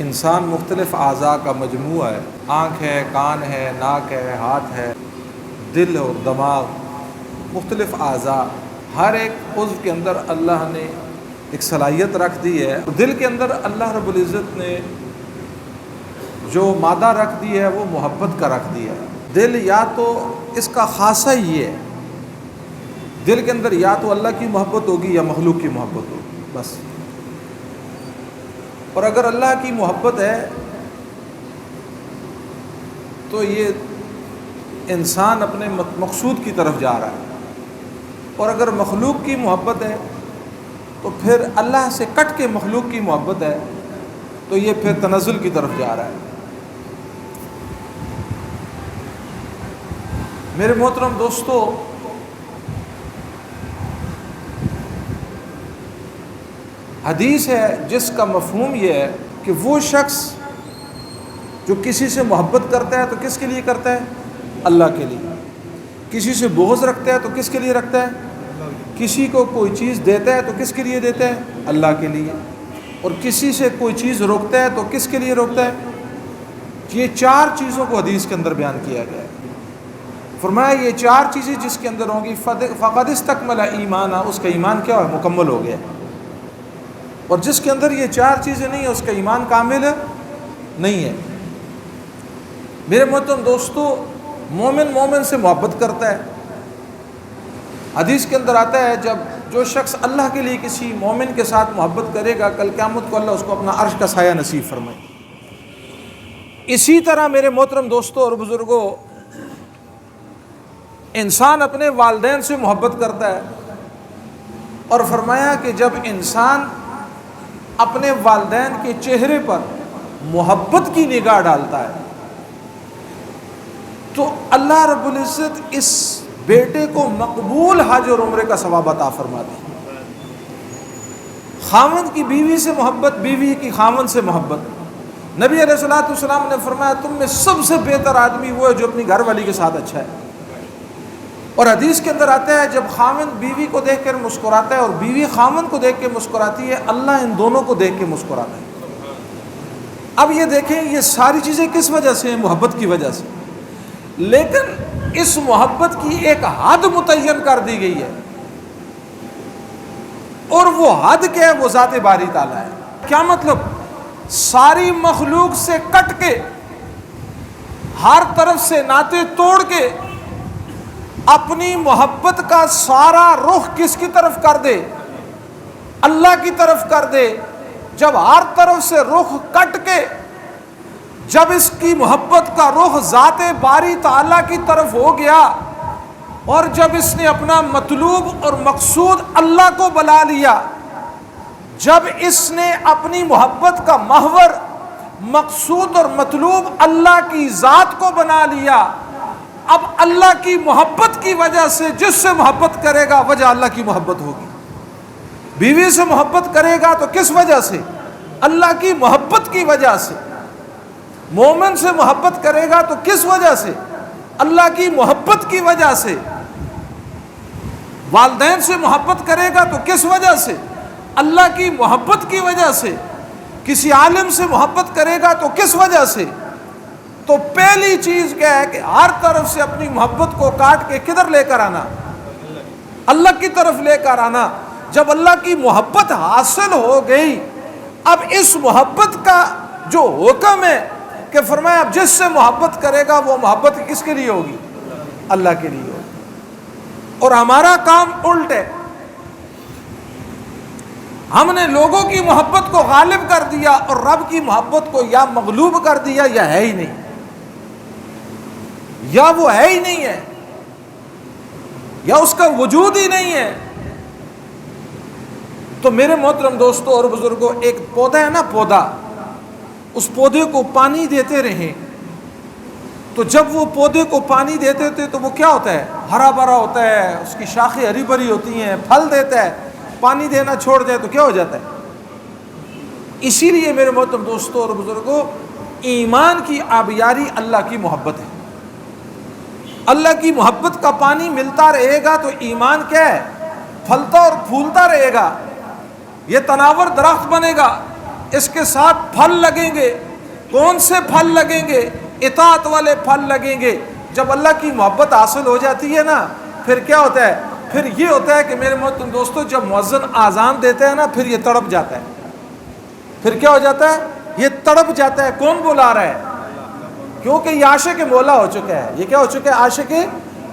انسان مختلف اعضاء کا مجموعہ ہے، آنکھ ہے، کان ہے، ناک ہے، ہاتھ ہے، دل اور دماغ، مختلف اعضاء۔ ہر ایک عضو کے اندر اللہ نے ایک صلاحیت رکھ دی ہے۔ دل کے اندر اللہ رب العزت نے جو مادہ رکھ دی ہے وہ محبت کا رکھ دیا ہے۔ دل یا تو اس کا خاصہ ہی ہے، دل کے اندر یا تو اللہ کی محبت ہوگی یا مخلوق کی محبت ہوگی، بس۔ اور اگر اللہ کی محبت ہے تو یہ انسان اپنے مقصود کی طرف جا رہا ہے، اور اگر مخلوق کی محبت ہے تو پھر اللہ سے کٹ کے مخلوق کی محبت ہے تو یہ پھر تنزل کی طرف جا رہا ہے۔ میرے محترم دوستو، حدیث ہے جس کا مفہوم یہ ہے کہ وہ شخص جو کسی سے محبت کرتا ہے تو کس کے لیے کرتا ہے؟ اللہ کے لیے۔ کسی سے بغض رکھتا ہے تو کس کے لیے رکھتا ہے؟ کسی کو کوئی چیز دیتا ہے تو کس کے لیے دیتا ہے؟ اللہ کے لیے۔ اور کسی سے کوئی چیز روکتا ہے تو کس کے لیے روکتا ہے؟ یہ چار چیزوں کو حدیث کے اندر بیان کیا گیا ہے۔ فرمایا یہ چار چیزیں جس کے اندر ہوں گی فقد استکمل ایمانہ، اس کا ایمان کیا ہے؟ مکمل ہو گیا۔ اور جس کے اندر یہ چار چیزیں نہیں ہیں اس کا ایمان کامل نہیں ہے۔ میرے محترم دوستو، مومن سے محبت کرتا ہے۔ حدیث کے اندر آتا ہے جب جو شخص اللہ کے لیے کسی مومن کے ساتھ محبت کرے گا، کل قیامت کو اللہ اس کو اپنا عرش کا سایہ نصیب فرمائے۔ اسی طرح میرے محترم دوستو اور بزرگوں، انسان اپنے والدین سے محبت کرتا ہے، اور فرمایا کہ جب انسان اپنے والدین کے چہرے پر محبت کی نگاہ ڈالتا ہے تو اللہ رب العزت اس بیٹے کو مقبول حج اور عمرے کا ثواب عطا فرماتے ہیں۔ خاوند کی بیوی سے محبت، بیوی کی خاوند سے محبت۔ نبی علیہ الصلوۃ والسلام نے فرمایا تم میں سب سے بہتر آدمی وہ ہے جو اپنی گھر والی کے ساتھ اچھا ہے۔ اور حدیث کے اندر آتا ہے جب خاوند بیوی کو دیکھ کر مسکراتا ہے اور بیوی خاوند کو دیکھ کے مسکراتی ہے، اللہ ان دونوں کو دیکھ کے مسکراتا ہے۔ اب یہ دیکھیں یہ ساری چیزیں کس وجہ سے ہیں؟ محبت کی وجہ سے۔ لیکن اس محبت کی ایک حد متعین کر دی گئی ہے، اور وہ حد کیا ہے؟ وہ ذات باری تعالیٰ ہے۔ کیا مطلب؟ ساری مخلوق سے کٹ کے، ہر طرف سے ناطے توڑ کے اپنی محبت کا سارا رخ کس کی طرف کر دے؟ اللہ کی طرف کر دے۔ جب ہر طرف سے رخ کٹ کے جب اس کی محبت کا رخ ذات باری تعالیٰ کی طرف ہو گیا، اور جب اس نے اپنا مطلوب اور مقصود اللہ کو بنا لیا، جب اس نے اپنی محبت کا محور، مقصود اور مطلوب اللہ کی ذات کو بنا لیا، اب اللہ کی محبت کی وجہ سے جس سے محبت کرے گا وجہ اللہ کی محبت ہوگی۔ بیوی سے محبت کرے گا تو کس وجہ سے؟ اللہ کی محبت کی وجہ سے۔ مومن سے محبت کرے گا تو کس وجہ سے؟ اللہ کی محبت کی وجہ سے۔ والدین سے محبت کرے گا تو کس وجہ سے؟ اللہ کی محبت کی وجہ سے۔ کسی عالم سے محبت کرے گا تو کس وجہ سے؟ تو پہلی چیز کیا ہے کہ ہر طرف سے اپنی محبت کو کاٹ کے کدھر لے کر آنا؟ اللہ کی طرف لے کر آنا۔ جب اللہ کی محبت حاصل ہو گئی، اب اس محبت کا جو حکم ہے کہ فرمایا اب جس سے محبت کرے گا وہ محبت کس کے لیے ہوگی؟ اللہ کے لیے ہوگی۔ اور ہمارا کام الٹ ہے، ہم نے لوگوں کی محبت کو غالب کر دیا اور رب کی محبت کو یا مغلوب کر دیا یا ہے ہی نہیں، یا وہ ہے ہی نہیں ہے، یا اس کا وجود ہی نہیں ہے۔ تو میرے محترم دوستوں اور بزرگوں، ایک پودا ہے نا، پودا، اس پودے کو پانی دیتے رہیں تو جب وہ پودے کو پانی دیتے تھے تو وہ کیا ہوتا ہے؟ ہرا بھرا ہوتا ہے، اس کی شاخیں ہری بھری ہوتی ہیں، پھل دیتا ہے۔ پانی دینا چھوڑ دے تو کیا ہو جاتا ہے؟ اسی لیے میرے محترم دوستوں اور بزرگوں، ایمان کی آبیاری اللہ کی محبت ہے۔ اللہ کی محبت کا پانی ملتا رہے گا تو ایمان کیا ہے؟ پھلتا اور پھولتا رہے گا، یہ تناور درخت بنے گا، اس کے ساتھ پھل لگیں گے. کون سے پھل لگیں گے؟ اطاعت والے پھل لگیں گے. جب اللہ کی محبت حاصل ہو جاتی ہے نا، پھر کیا ہوتا ہے؟ پھر یہ ہوتا ہے کہ میرے محترم دوستو، جب مؤذن آذان دیتا ہے نا، پھر یہ تڑپ جاتا ہے. پھر کیا ہو جاتا ہے؟ یہ تڑپ جاتا ہے. کون بلا رہا ہے؟ کیونکہ یہ عاشق مولا ہو چکا ہے. یہ کیا ہو چکا ہے؟ عاشق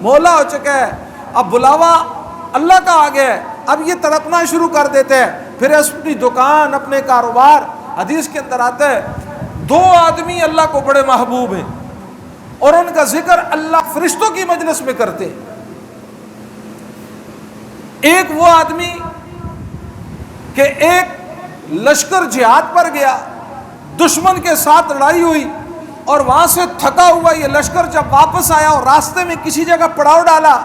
مولا ہو چکا ہے. اب بلاوا اللہ کا آ گیا ہے. اب یہ تڑپنا شروع کر دیتے ہیں. پھر اپنی دکان، اپنے کاروبار. حدیث کے اندر آتا ہے 2 آدمی اللہ کو بڑے محبوب ہیں اور ان کا ذکر اللہ فرشتوں کی مجلس میں کرتے ہیں. ایک وہ آدمی کہ ایک لشکر جہاد پر گیا، دشمن کے ساتھ لڑائی ہوئی اور وہاں سے تھکا ہوا یہ لشکر جب واپس آیا اور راستے میں کسی جگہ پڑاؤ ڈالا،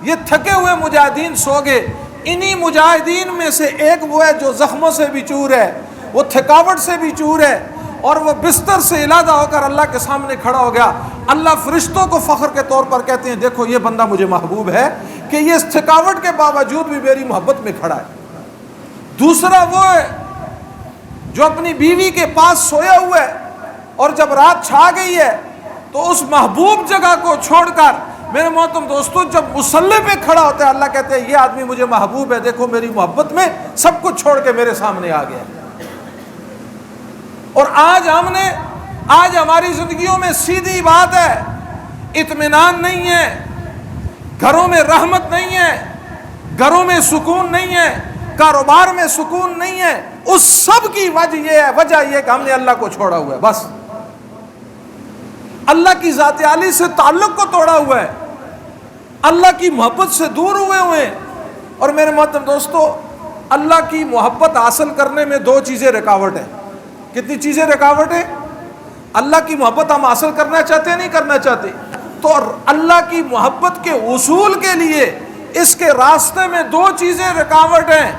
یہ تھکے ہوئے مجاہدین سو گئے. انہی مجاہدین میں سے ایک وہ ہے جو زخموں سے بھی چور ہے، وہ تھکاوٹ سے بھی چور ہے، اور وہ بستر سے علیحدہ ہو کر اللہ کے سامنے کھڑا ہو گیا. اللہ فرشتوں کو فخر کے طور پر کہتے ہیں دیکھو یہ بندہ مجھے محبوب ہے کہ یہ اس تھکاوٹ کے باوجود بھی میری محبت میں کھڑا ہے. دوسرا وہ ہے جو اپنی بیوی کے پاس سویا ہوا ہے اور جب رات چھا گئی ہے تو اس محبوب جگہ کو چھوڑ کر میرے محترم دوستو جب مصلی پہ کھڑا ہوتا ہے، اللہ کہتے ہیں یہ آدمی مجھے محبوب ہے، دیکھو میری محبت میں سب کچھ چھوڑ کے میرے سامنے آ گیا. اور آج ہماری زندگیوں میں سیدھی بات ہے، اطمینان نہیں ہے، گھروں میں رحمت نہیں ہے، گھروں میں سکون نہیں ہے، کاروبار میں سکون نہیں ہے. اس سب کی وجہ یہ ہے کہ ہم نے اللہ کو چھوڑا ہوا ہے. بس اللہ کی ذات عالی سے تعلق کو توڑا ہوا ہے، اللہ کی محبت سے دور ہوئے ہیں. اور میرے محترم دوستو، اللہ کی محبت حاصل کرنے میں 2 چیزیں رکاوٹ ہیں. کتنی چیزیں رکاوٹ ہیں؟ اللہ کی محبت ہم حاصل کرنا چاہتے ہیں، نہیں کرنا چاہتے. تو اللہ کی محبت کے حصول کے لیے اس کے راستے میں 2 چیزیں رکاوٹ ہیں،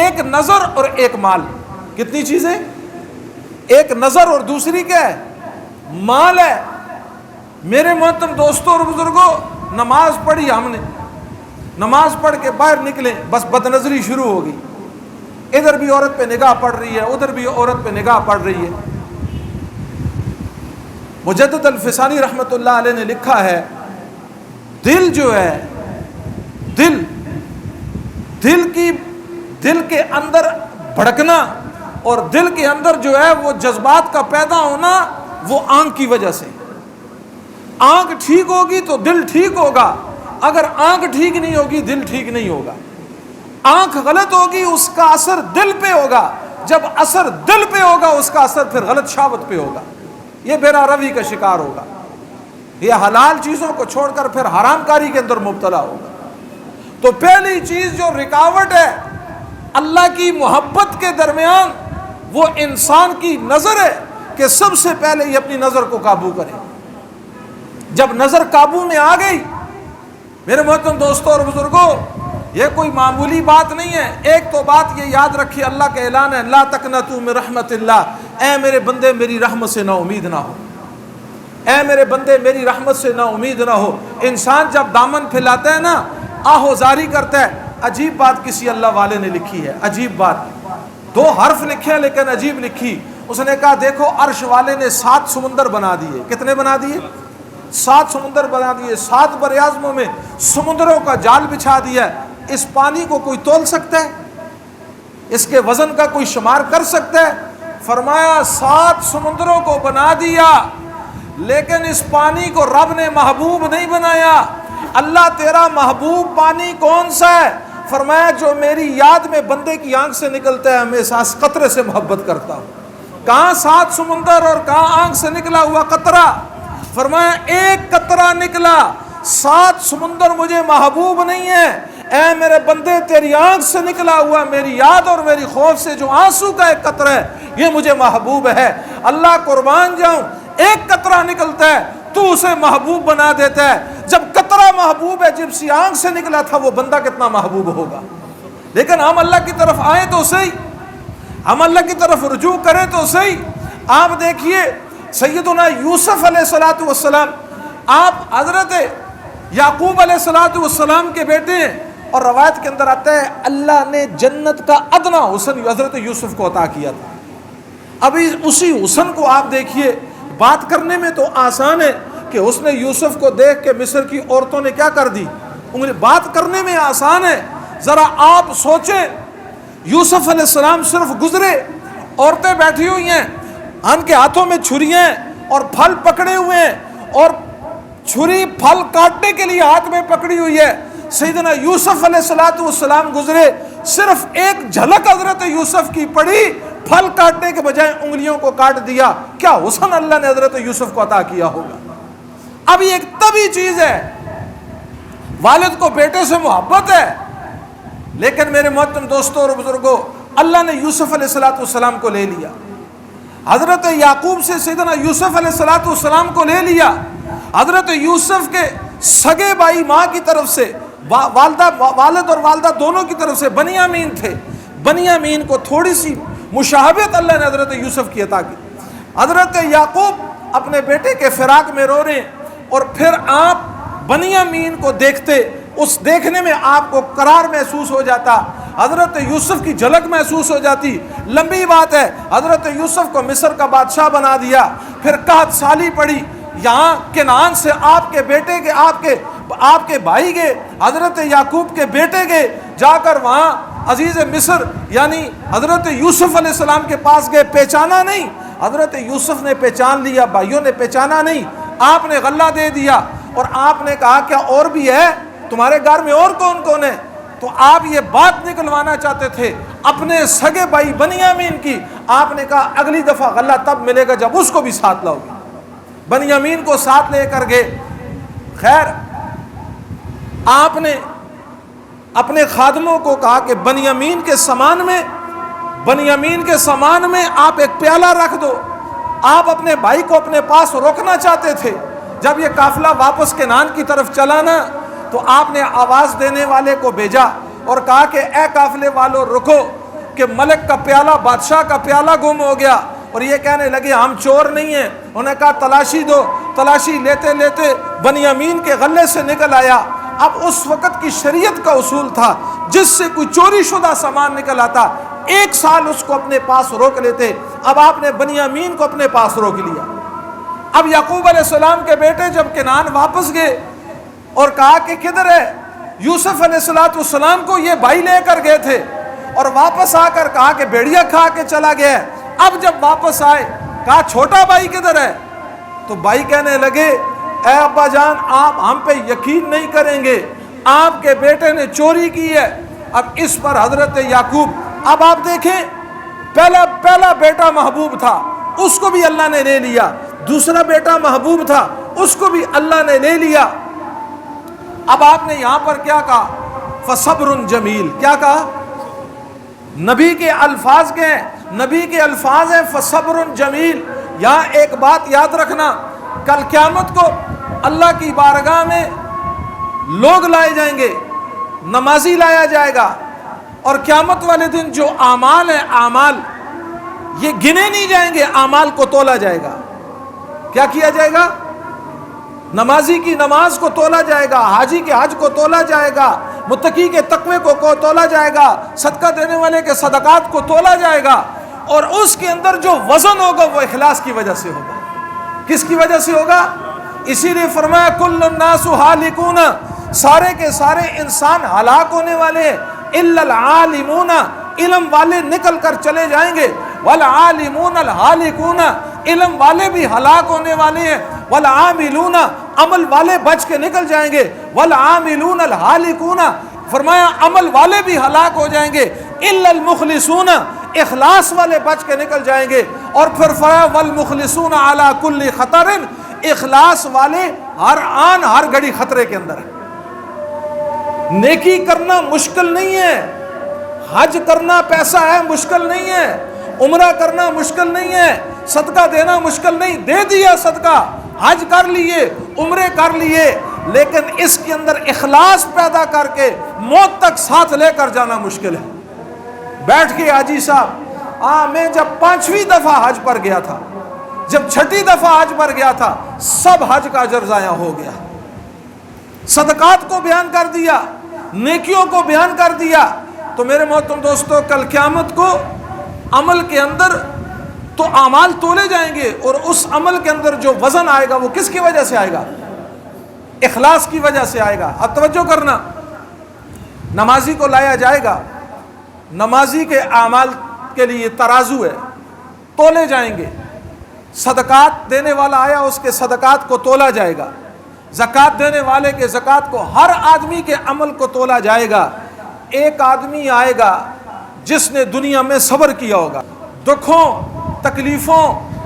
ایک نظر اور ایک مال. کتنی چیزیں؟ ایک نظر اور دوسری کیا ہے؟ مال ہے. میرے محترم دوستوں اور بزرگوں، نماز پڑھی ہم نے، نماز پڑھ کے باہر نکلے، بس بد نظری شروع ہوگی. ادھر بھی عورت پہ نگاہ پڑ رہی ہے، ادھر بھی عورت پہ نگاہ پڑ رہی ہے. مجدد الفسانی رحمۃ اللہ علیہ نے لکھا ہے، دل جو ہے، دل کے اندر بھڑکنا اور دل کے اندر جو ہے وہ جذبات کا پیدا ہونا، وہ آنکھ کی وجہ سے. آنکھ ٹھیک ہوگی تو دل ٹھیک ہوگا، اگر آنکھ ٹھیک نہیں ہوگی دل ٹھیک نہیں ہوگا. آنکھ غلط ہوگی اس کا اثر دل پہ ہوگا، جب اثر دل پہ ہوگا اس کا اثر پھر غلط شہوت پہ ہوگا، یہ بیرا روی کا شکار ہوگا، یہ حلال چیزوں کو چھوڑ کر پھر حرام کاری کے اندر مبتلا ہوگا. تو پہلی چیز جو رکاوٹ ہے اللہ کی محبت کے درمیان، وہ انسان کی نظر ہے کہ سب سے پہلے یہ اپنی نظر کو قابو کرے. جب نظر قابو میں آ گئی میرے محترم دوستوں اور بزرگوں، یہ کوئی معمولی بات نہیں ہے. ایک تو بات یہ یاد رکھیے، اللہ کا اعلان ہے لا تقنطوا من رحمت اللہ، اے میرے بندے میری رحمت سے نا امید نہ ہو، اے میرے بندے میری رحمت سے نا امید نہ ہو. انسان جب دامن پھیلاتا ہے نا، آہوزاری کرتا ہے. عجیب بات کسی اللہ والے نے لکھی ہے، عجیب بات، 2 حرف لکھے ہیں لیکن عجیب لکھی. اس نے کہا دیکھو عرش والے نے 7 سمندر بنا دیے. کتنے بنا دیے؟ 7 سمندر بنا دیے. 7 براعظموں میں سمندروں کا جال بچھا دیا. اس پانی کو کوئی تول سکتا ہے؟ اس کے وزن کا کوئی شمار کر سکتا ہے؟ فرمایا 7 سمندروں کو بنا دیا لیکن اس پانی کو رب نے محبوب نہیں بنایا. اللہ تیرا محبوب پانی کون سا ہے؟ فرمایا جو میری یاد میں بندے کی آنکھ سے نکلتا ہے، میں اس قطرے سے محبت کرتا ہوں. کہاں 7 سمندر اور کہاں آنکھ سے نکلا ہوا قطرہ؟ فرمایا ایک قطرہ نکلا. 7 سمندر مجھے محبوب نہیں ہے، اے میرے بندے تیری آنکھ سے نکلا ہوا میری یاد اور میری خوف سے جو آنسو کا ایک قطرہ ہے یہ مجھے محبوب ہے. اللہ قربان جاؤں، ایک قطرہ نکلتا ہے تو اسے محبوب بنا دیتا ہے. جب قطرہ محبوب ہے، جب سی آنکھ سے نکلا تھا، وہ بندہ کتنا محبوب ہوگا. لیکن ہم اللہ کی طرف آئیں تو صحیح، ہم اللہ کی طرف رجوع کریں تو صحیح. آپ دیکھیے سیدنا یوسف علیہ الصلوۃ والسلام، آپ حضرت یعقوب علیہ الصلوۃ والسلام کے بیٹے ہیں، اور روایت کے اندر آتا ہے اللہ نے جنت کا ادنا حسن حضرت یوسف کو عطا کیا تھا. ابھی اسی حسن کو آپ دیکھیے، بات کرنے میں تو آسان ہے کہ اس نے یوسف کو دیکھ کے مصر کی عورتوں نے کیا کر دی، بات کرنے میں آسان ہے. ذرا آپ سوچیں، یوسف علیہ السلام صرف گزرے، عورتیں بیٹھی ہوئی ہیں، ان کے ہاتھوں میں چھریاں اور پھل پکڑے ہوئے ہیں، اور چھری پھل کاٹنے کے لیے ہاتھ میں پکڑی ہوئی ہے. سیدنا یوسف علیہ السلام گزرے، صرف ایک جھلک حضرت یوسف کی پڑی، پھل کاٹنے کے بجائے انگلیوں کو کاٹ دیا. کیا حسن اللہ نے حضرت یوسف کو عطا کیا ہوگا. اب یہ ایک طبی چیز ہے، والد کو بیٹے سے محبت ہے، لیکن میرے محترم دوستوں اور بزرگوں، اللہ نے یوسف علیہ السلام کو لے لیا. حضرت یعقوب سے سیدنا یوسف علیہ السلام کو لے لیا. حضرت یوسف کے سگے بھائی ماں کی طرف سے، والد اور والدہ دونوں کی طرف سے بنیامین تھے. بنیامین کو تھوڑی سی مشابہت اللہ نے حضرت یوسف کی عطا کی. حضرت یعقوب اپنے بیٹے کے فراق میں رو رہے ہیں، اور پھر آپ بنیامین کو دیکھتے، اس دیکھنے میں آپ کو قرار محسوس ہو جاتا، حضرت یوسف کی جھلک محسوس ہو جاتی. لمبی بات ہے، حضرت یوسف کو مصر کا بادشاہ بنا دیا. پھر قحط سالی پڑی، یہاں کنعان سے آپ کے بیٹے کے آپ کے بھائی گئے، حضرت یعقوب کے بیٹے گئے، جا کر وہاں عزیز مصر یعنی حضرت یوسف علیہ السلام کے پاس گئے. پہچانا نہیں، حضرت یوسف نے پہچان لیا، بھائیوں نے پہچانا نہیں. آپ نے غلہ دے دیا، اور آپ نے کہا کیا اور بھی ہے تمہارے گھر میں، اور کون کون ہے؟ تو آپ یہ بات نکلوانا چاہتے تھے اپنے سگے بھائی بنیامین کی. آپ نے کہا اگلی دفعہ غلہ تب ملے گا جب اس کو بھی ساتھ لاؤ گے. بنیامین کو ساتھ لے کر گئے. خیر، آپ نے اپنے خادموں کو کہا کہ بنیامین کے سامان میں آپ ایک پیالہ رکھ دو. آپ اپنے بھائی کو اپنے پاس روکنا چاہتے تھے. جب یہ قافلہ واپس کنعان کی طرف چلا نا، تو آپ نے آواز دینے والے کو بھیجا اور کہا کہ اے قافلے والوں رکو، کہ ملک کا پیالہ، بادشاہ کا پیالہ گم ہو گیا. اور یہ کہنے لگے ہم چور نہیں ہیں. انہوں نے کہا تلاشی دو. تلاشی لیتے لیتے بنیامین کے غلے سے نکل آیا. اب اس وقت کی شریعت کا اصول تھا، جس سے کوئی چوری شدہ سامان نکل آتا 1 سال اس کو اپنے پاس روک لیتے. اب آپ نے بنیامین کو اپنے پاس روک لیا. اب یعقوب علیہ السلام کے بیٹے جب کنعان واپس گئے اور کہا کہ کدھر ہے یوسف علیہ السلام کو یہ بھائی لے کر گئے تھے، اور واپس آ کر کہا کہ بھیڑیا کھا کے چلا گیا ہے. اب جب واپس آئے کہا چھوٹا بھائی کدھر ہے؟ تو بھائی کہنے لگے اے ابا جان، آپ ہم پہ یقین نہیں کریں گے، آپ کے بیٹے نے چوری کی ہے. اب اس پر حضرت یعقوب، اب آپ دیکھیں، پہلا بیٹا محبوب تھا، اس کو بھی اللہ نے لے لیا. دوسرا بیٹا محبوب تھا، اس کو بھی اللہ نے لے لیا. اب آپ نے یہاں پر کیا کہا؟ فصبر جمیل. کیا کہا؟ نبی کے الفاظ کے ہیں، نبی کے الفاظ ہیں فصبر جمیل. یہاں ایک بات یاد رکھنا، کل قیامت کو اللہ کی بارگاہ میں لوگ لائے جائیں گے، نمازی لایا جائے گا، اور قیامت والے دن جو اعمال ہیں، اعمال یہ گنے نہیں جائیں گے، اعمال کو تولا جائے گا. کیا کیا جائے گا؟ نمازی کی نماز کو تولا جائے گا، حاجی کے حج کو تولا جائے گا، متقی کے تقوی کو تولا جائے گا، صدقہ دینے والے کے صدقات کو تولا جائے گا. اور اس کے اندر جو وزن ہوگا وہ اخلاص کی وجہ سے ہوگا. کس کی وجہ سے ہوگا؟ اسی لیے فرمایا کل الناس ہالکون، سارے کے سارے انسان ہلاک ہونے والے ہیں، الا العالمون، علم والے نکل کر چلے جائیں گے، والعالمون الہالکون، علم والے بھی ہلاک ہونے والے ہیں، والعاملون، عمل والے بچ کے نکل جائیں گے، والعاملون الہالکون، فرمایا عمل والے بھی ہلاک ہو جائیں گے، الا المخلصون، اخلاص والے بچ کے نکل جائیں گے. اور پھر فرمایا والمخلصون علی کل خطر، اخلاص والے ہر آن ہر گھڑی خطرے کے اندر ہے. نیکی کرنا مشکل نہیں ہے، حج کرنا پیسہ ہے مشکل نہیں ہے، عمرہ کرنا مشکل نہیں ہے، صدقہ دینا مشکل نہیں، دے دیا صدقہ، حج کر لیے، عمرے کر لیے، لیکن اس کے اندر اخلاص پیدا کر کے موت تک ساتھ لے کر جانا مشکل ہے. بیٹھ کے حاجی صاحب، میں جب 5ویں دفعہ حج پر گیا تھا، جب 6ٹھی دفعہ حج پر گیا تھا، سب حج کا اجر ضائع ہو گیا. صدقات کو بیان کر دیا، نیکیوں کو بیان کر دیا. تو میرے محترم دوستو، کل قیامت کو عمل کے اندر تو اعمال تولے جائیں گے، اور اس عمل کے اندر جو وزن آئے گا وہ کس کی وجہ سے آئے گا؟ اخلاص کی وجہ سے آئے گا۔ اب توجہ کرنا، نمازی کو لایا جائے گا، نمازی کے اعمال کے لیے ترازو ہے، تولے جائیں گے۔ صدقات دینے والا آیا، اس کے صدقات کو تولا جائے گا۔ زکوٰۃ دینے والے کے زکوٰۃ کو، ہر آدمی کے عمل کو تولا جائے گا۔ ایک آدمی آئے گا جس نے دنیا میں صبر کیا ہوگا، دکھوں، تکلیفوں،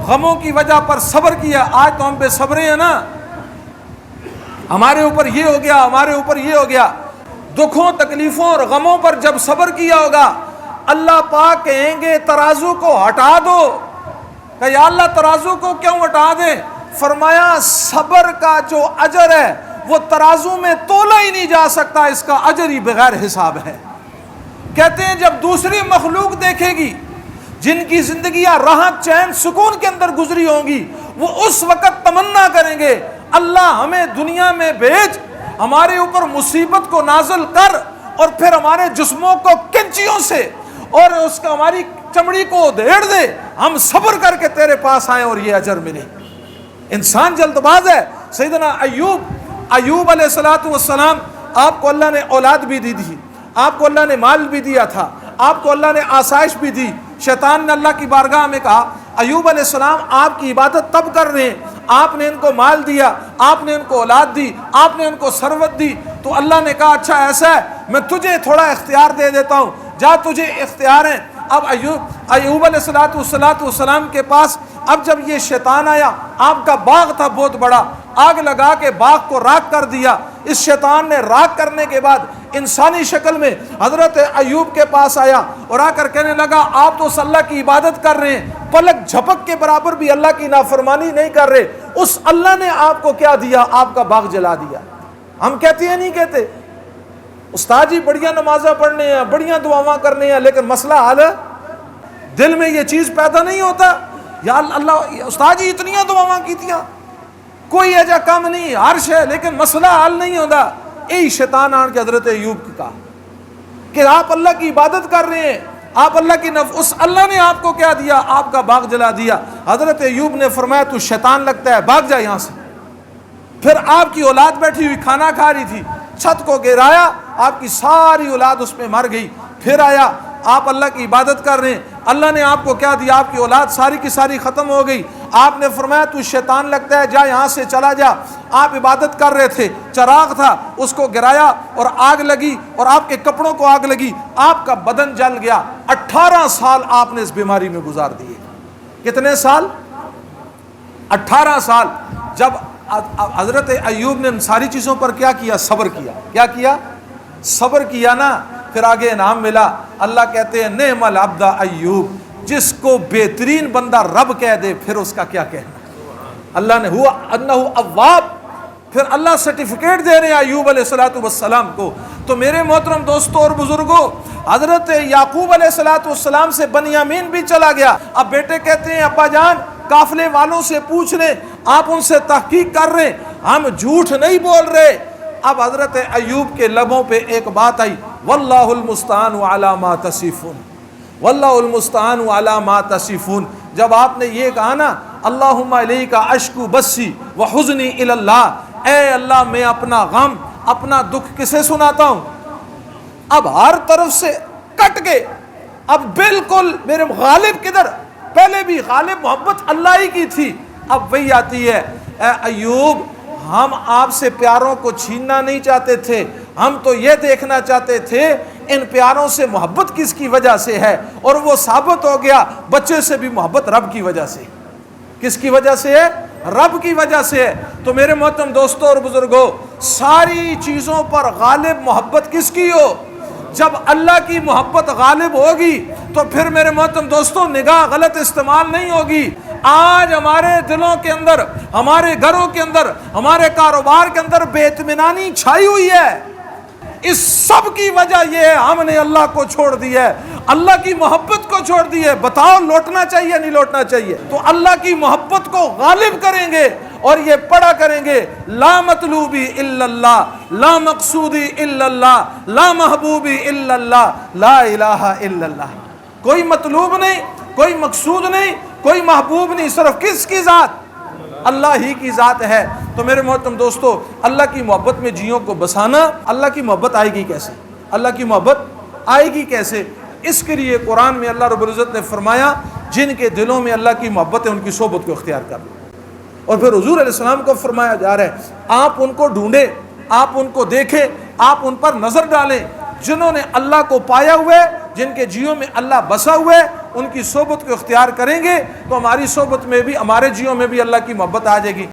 غموں کی وجہ پر صبر کیا۔ آج تو ہم بے صبرے ہیں نا، ہمارے اوپر یہ ہو گیا، ہمارے اوپر یہ ہو گیا۔ دکھوں، تکلیفوں اور غموں پر جب صبر کیا ہوگا، اللہ پاک کہیں گے ترازو کو ہٹا دو۔ کہ یا اللہ ترازو کو کیوں ہٹا دیں؟ فرمایا صبر کا جو اجر ہے وہ ترازو میں تولا ہی نہیں جا سکتا، اس کا اجر ہی بغیر حساب ہے۔ کہتے ہیں جب دوسری مخلوق دیکھے گی جن کی زندگیاں راحت، چین، سکون کے اندر گزری ہوں گی، وہ اس وقت تمنا کریں گے اللہ ہمیں دنیا میں بھیج، ہمارے اوپر مصیبت کو نازل کر، اور پھر ہمارے جسموں کو کنچیوں سے اور اس کا ہماری چمڑی کو ادھیڑ دے، ہم صبر کر کے تیرے پاس آئیں اور یہ اجر ملے۔ انسان جلد باز ہے۔ سیدنا ایوب علیہ السلام، آپ کو اللہ نے اولاد بھی دی تھی، آپ کو اللہ نے مال بھی دیا تھا، آپ کو اللہ نے آسائش بھی دی۔ شیطان نے اللہ کی بارگاہ میں کہا ایوب علیہ السلام آپ کی عبادت تب کر رہے ہیں، آپ نے ان کو مال دیا، آپ نے ان کو اولاد دی، آپ نے ان کو ثروت دی۔ تو اللہ نے کہا اچھا ایسا ہے، میں تجھے تھوڑا اختیار دے دیتا ہوں، جا تجھے اختیار ہے۔ اب ایوب علیہ السلام کے پاس اب جب یہ شیطان آیا، آپ کا باغ تھا بہت بڑا، آگ لگا کے باغ کو راکھ کر دیا۔ اس شیطان نے راکھ کرنے کے بعد انسانی شکل میں حضرت ایوب کے پاس آیا اور آ کر کہنے لگا آپ تو اللہ کی عبادت کر رہے ہیں، پلک جھپک کے برابر بھی اللہ کی نافرمانی نہیں کر رہے، اس اللہ نے آپ کو کیا دیا؟ آپ کا باغ جلا دیا۔ ہم کہتے ہیں نہیں کہتے استاد جی بڑیاں نمازیں پڑھنے ہیں، بڑیاں دعاواں کرنے ہیں، لیکن مسئلہ حل ہے، دل میں یہ چیز پیدا نہیں ہوتا یا اللہ استاد جی اتنیاں دعاواں کیتیاں، کوئی ایجا کم نہیں، عرش ہے، لیکن مسئلہ حل نہیں ہوتا۔ یہی شیطان آن کے حضرت ایوب کی کہا کہ آپ اللہ کی عبادت کر رہے ہیں، آپ اللہ کی اس اللہ نے آپ کو کیا دیا؟ آپ کا باغ جلا دیا۔ حضرت ایوب نے فرمایا تو شیطان لگتا ہے، بھاگ جا یہاں سے۔ پھر آپ کی اولاد بیٹھی ہوئی کھانا کھا رہی تھی، چھت کو گرایا، آپ کی ساری اولاد اس میں مر گئی۔ پھر آیا، آپ اللہ کی عبادت کر رہے ہیں، اللہ نے آپ کو کیا دیا؟ آپ کی اولاد ساری کی ساری ختم ہو گئی۔ آپ نے فرمایا تو شیطان لگتا ہے، جا یہاں سے چلا جا۔ آپ عبادت کر رہے تھے، چراغ تھا، اس کو گرایا اور آگ لگی اور آپ کے کپڑوں کو آگ لگی، آپ کا بدن جل گیا۔ 18 سال آپ نے اس بیماری میں گزار دیے۔ کتنے سال؟ 18 سال۔ جب حضرت ایوب نے ان ساری چیزوں پر کیا کیا؟ صبر کیا۔ کیا کیا؟ صبر کیا نا، پھر آگے انعام ملا۔ اللہ کہتے ہیں نعم العبد ایوب، جس کو بہترین بندہ رب کہہ دے پھر اس کا کیا کہنا۔ اللہ نے ہوا انہ اواب، پھر اللہ سرٹیفکیٹ دے رہے ہیں ایوب علیہ السلام کو۔ تو میرے محترم دوستوں اور بزرگوں، حضرت یعقوب علیہ السلام سے بنیامین بھی چلا گیا۔ اب بیٹے کہتے ہیں ابا جان قافلے والوں سے پوچھ لیں، آپ ان سے تحقیق کر رہے ہیں، ہم جھوٹ نہیں بول رہے۔ اب حضرت ایوب کے لبوں پہ ایک بات آئی، واللہ المستعان علی ما تصفون، واللہ المستعان علی ما تصفون۔ جب آپ نے یہ کہا نا اللہم الیک اشکو بسی وحزنی الی اللہ، اے اللہ میں اپنا غم، اپنا دکھ کسے سناتا ہوں؟ اب ہر طرف سے کٹ کے، اب بالکل میرے غالب کدھر؟ پہلے بھی غالب محبت اللہ ہی کی تھی، اب وہی آتی ہے، اے ایوب ہم آپ سے پیاروں کو چھیننا نہیں چاہتے تھے، ہم تو یہ دیکھنا چاہتے تھے ان پیاروں سے محبت کس کی وجہ سے ہے، اور وہ ثابت ہو گیا بچے سے بھی محبت رب کی وجہ سے۔ کس کی وجہ سے ہے؟ رب کی وجہ سے ہے۔ تو میرے محترم دوستوں اور بزرگوں، ساری چیزوں پر غالب محبت کس کی ہو؟ جب اللہ کی محبت غالب ہوگی تو پھر میرے محترم دوستوں نگاہ غلط استعمال نہیں ہوگی۔ آج ہمارے دلوں کے اندر، ہمارے گھروں کے اندر، ہمارے کاروبار کے اندر بے اطمینانی چھائی ہوئی ہے، اس سب کی وجہ یہ ہے ہم نے اللہ کو چھوڑ دیا ہے، اللہ کی محبت کو چھوڑ دی ہے۔ بتاؤ لوٹنا چاہیے نہیں لوٹنا چاہیے؟ تو اللہ کی محبت کو غالب کریں گے اور یہ پڑھا کریں گے لا مطلوبی الا اللہ، لا مقصودی الا اللہ، لا محبوبی الا اللہ، لا الہ الا اللہ۔ کوئی مطلوب نہیں، کوئی مقصود نہیں، کوئی محبوب نہیں، صرف کس کی ذات؟ اللہ ہی کی ذات ہے۔ تو میرے محترم دوستو، اللہ کی محبت میں جیوں کو بسانا، اللہ کی محبت آئے گی کیسے؟ اللہ کی محبت آئے گی کیسے؟ اس کے لیے قرآن میں اللہ رب العزت نے فرمایا جن کے دلوں میں اللہ کی محبت ہے ان کی صحبت کو اختیار کر لو۔ اور پھر حضور علیہ السلام کو فرمایا جا رہا ہے آپ ان کو ڈھونڈیں، آپ ان کو دیکھیں، آپ ان پر نظر ڈالیں جنہوں نے اللہ کو پایا ہوئے، جن کے جیوں میں اللہ بسا ہوئے، ان کی صحبت کو اختیار کریں گے تو ہماری صحبت میں بھی، ہمارے جیوں میں بھی اللہ کی محبت آ جائے گی۔